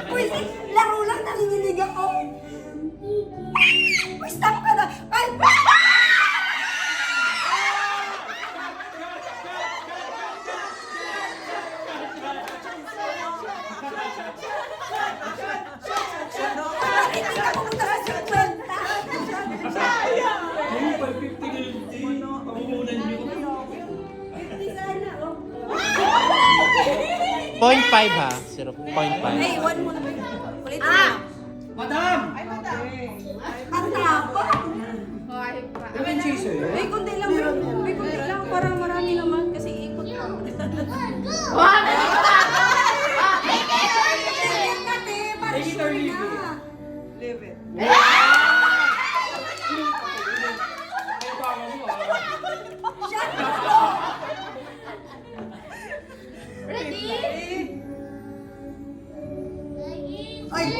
Uy, laro lang, nanginginig ako. Uy, stop ka na. Ay! Hindi ka pumunta sa 50. Sayang! Ay, 550 na yun, di. Pangunan nyo. 50 sana, oh. 0.5 ha? 0.5. Hey, one mo na ba yun? Ulitin mo. Madam! Ang tapang. Ilan chaser? May kunti lang yun. May kunti lang. Para marami naman. Kasi ikot ka. Leave it. Ay!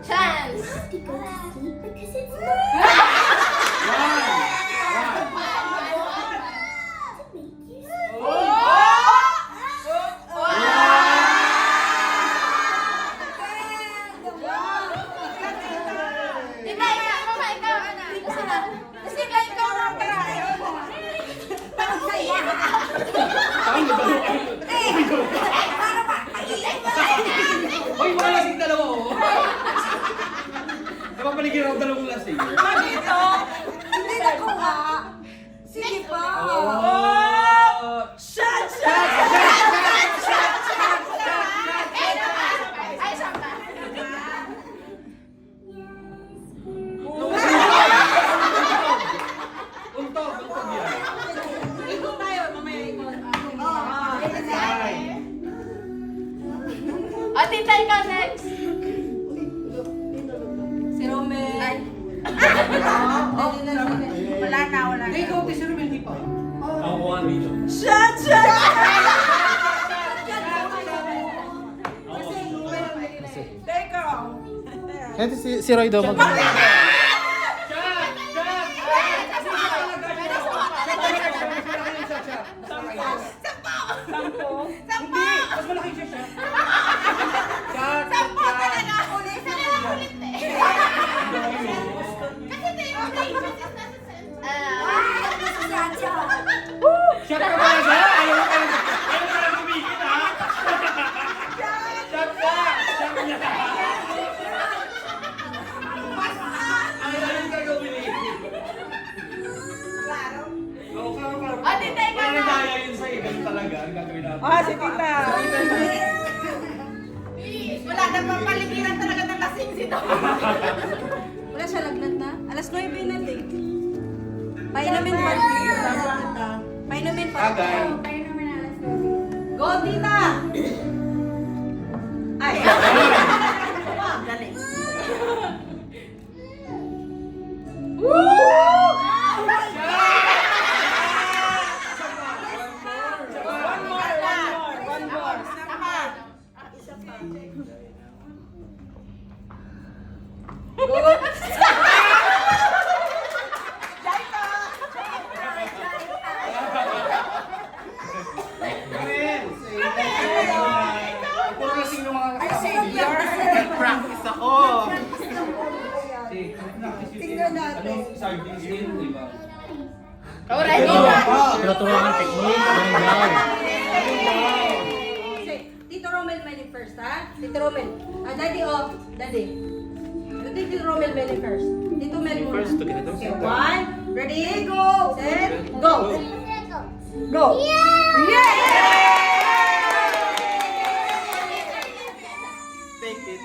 Chance! Di ba ikaw, mama, ikaw, ano? Kasi ba ikaw lang ka? Hoy, mga lasing dalawa, oh. Napapaligyan ako dalawang lasing. Dito! Hindi na ko nga. Sige pa. Shot! Ay, saka. Untog yan. Ikot tayo, mamaya ikot. O, tita, ikaw next. Si Romel. Wala na. Hey, ikaw, si Ruben, di pa. Ako kuha dito. Shot! Ito si Roy daw mag- Hindi! Mas malaki siya siya. Shot! Sampo talaga. Ulit na lang ulit eh. Kasi tayo yung practice na sa Shot ka talaga! Ayaw mo talaga tumigil, ha? Shot ka! Shot niya! Ayaw ka gawin. Oo, klaro. O, tita, ikaw Parang na. daya yun sa'yo. Ganun talaga ang gagawin natin. Si Tita. Wala na pang paligiran talaga ng lasing si Tom. Wala siya lagnat na. Alas 9 na late. Painumin pa. Painumin pa. Agay. Go, Tita! Ay! Dali. One more. Tama. Puro lasing ng mga kasama. Practice ako. Tingnan natin. Anong sardines yun, di ba? Ikaw ready na. Tinuturuan ang technique. Ganun daw. Tito Romel Meli first, ha? Tito Romel. Daddy, oh. Daddy. Tito Romel Meli first. Tito Meli muna. First, together. Okay, one. Ready, go. Set, go. Go. Yeah! Take it.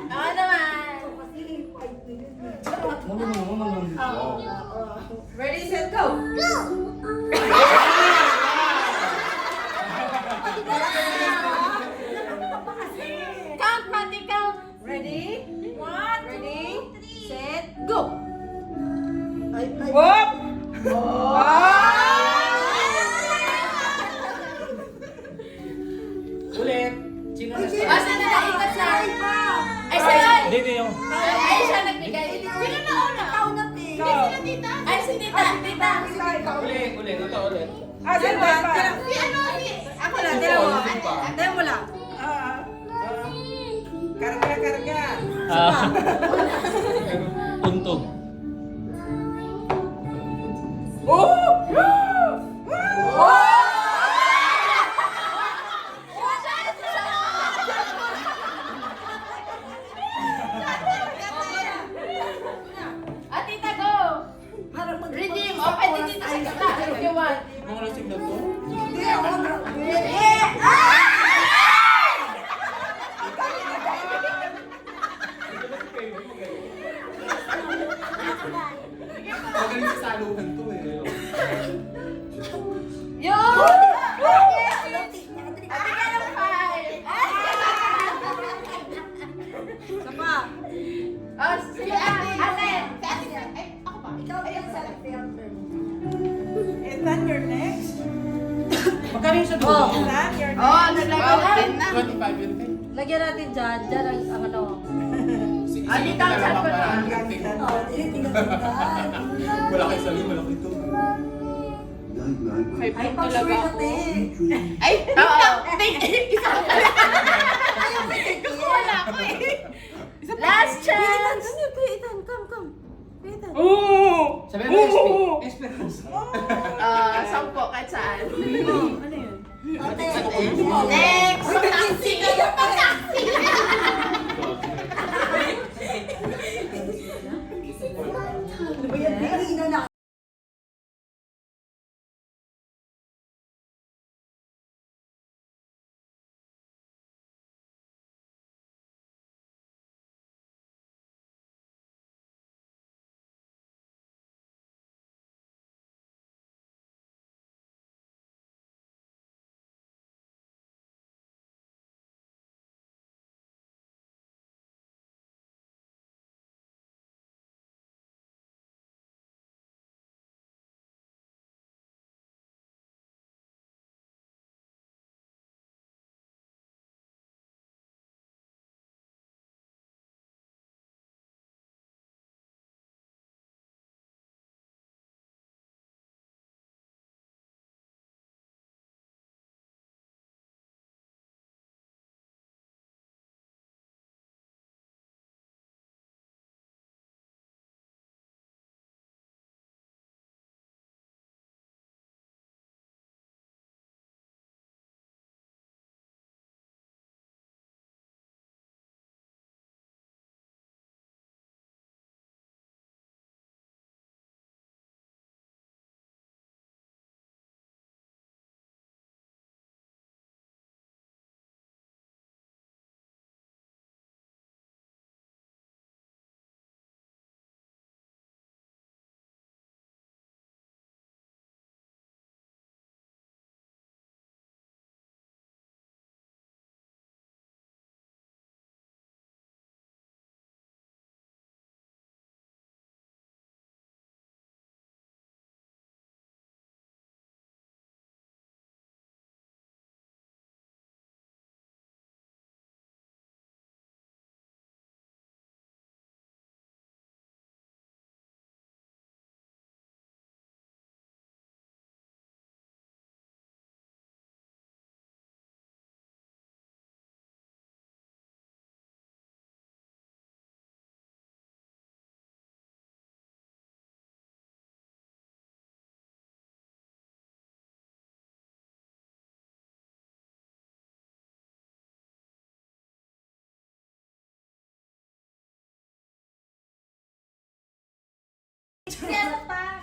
Ako naman. Ready, set, go. Count, Matt, ikaw. Whoop! Ulit. Sino na sa? Asa na naikat siya? Ay, sa'yo! Dito yung... Ay, siya nagbigay. Sino na una? Hindi sila tita. Ay, si tita. Tita. Ulit. Ito ulit. Saan ba? Si ano? Si... Ako lang, tira mo. Tira mo lang. Karga. Tuntog. Ah, tita, go! Redeem. O, pwede dito sa kita. If you want. Mga lasing na to? Magaling sa saluhan to eh. Yun! Bigyan ng five. Isa pa. Oh, si ate. Ay, ako ba? Ikaw yung sa filter mo. Is that your next? Magkano yung sa Oh. dulo? Is that your next? Oh, nalagyan na. 25 yun eh. Lagyan natin dyan. Dyan ang ano. Dito ang saan ko na. Wala kayo sabi, wala kayo ito. Ay, talaga ako. Ay, oo. Isa ko pala. Gusto wala ako eh. Last chance! Come. Oh! Sabi mo, Esperance. Sampo, kahit saan. Ano yun? Next! Pag-taxi! Pag-taxi!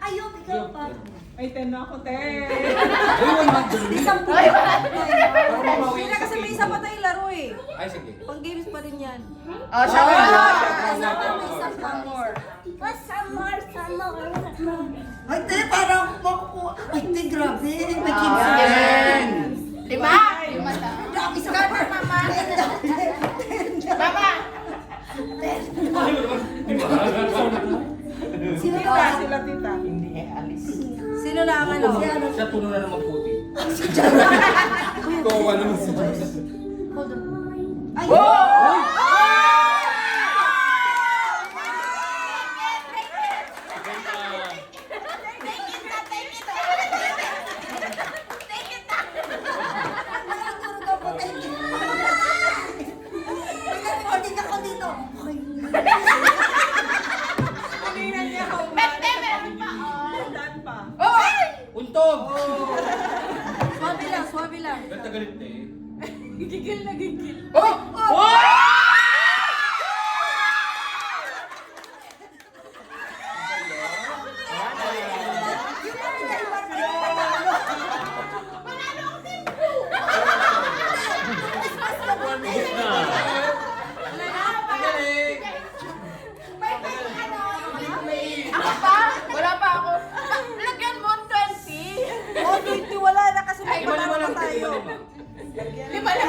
Ayaw, ikaw pa. Ay, 10 na ako, 10. Isang po. Ay, wala. Sila kasi may isa pa tayong laro eh. Ay, sige. Pang games pa rin yan. Oh, siya ba? Ay, te, parang makukuha. Ay, te, grabe. May Yan. Lima? Lima na. Isa ka pa, mama. Mama! Sino Tita, sila tita. muna ng magputi. Kawawa naman si Diyos. Hold on. Ay! Tingnan niya how Bebe, meron pa, oh. Dan pa. Untog! Swabe lang. Ganda galit eh. Gigil na gigil. Ako pa? Wala pa ako. Lagyan mo 20. Oh, 20 wala na kasi may Lima panalo lang, pa tayo. Lima lang.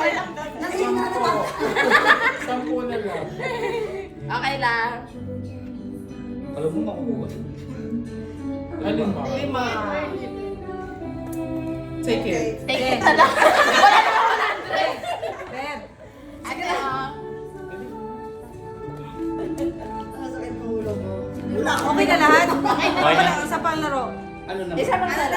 Sampu na lang. Okay lang. Alam mo makukuha. Alin ba? 5. Take it. Take it na lang. Wala naman 100. Beb. Sige lang. Okay na lahat? Okay na. Isa pang laro. Ano naman? Isa pang sala.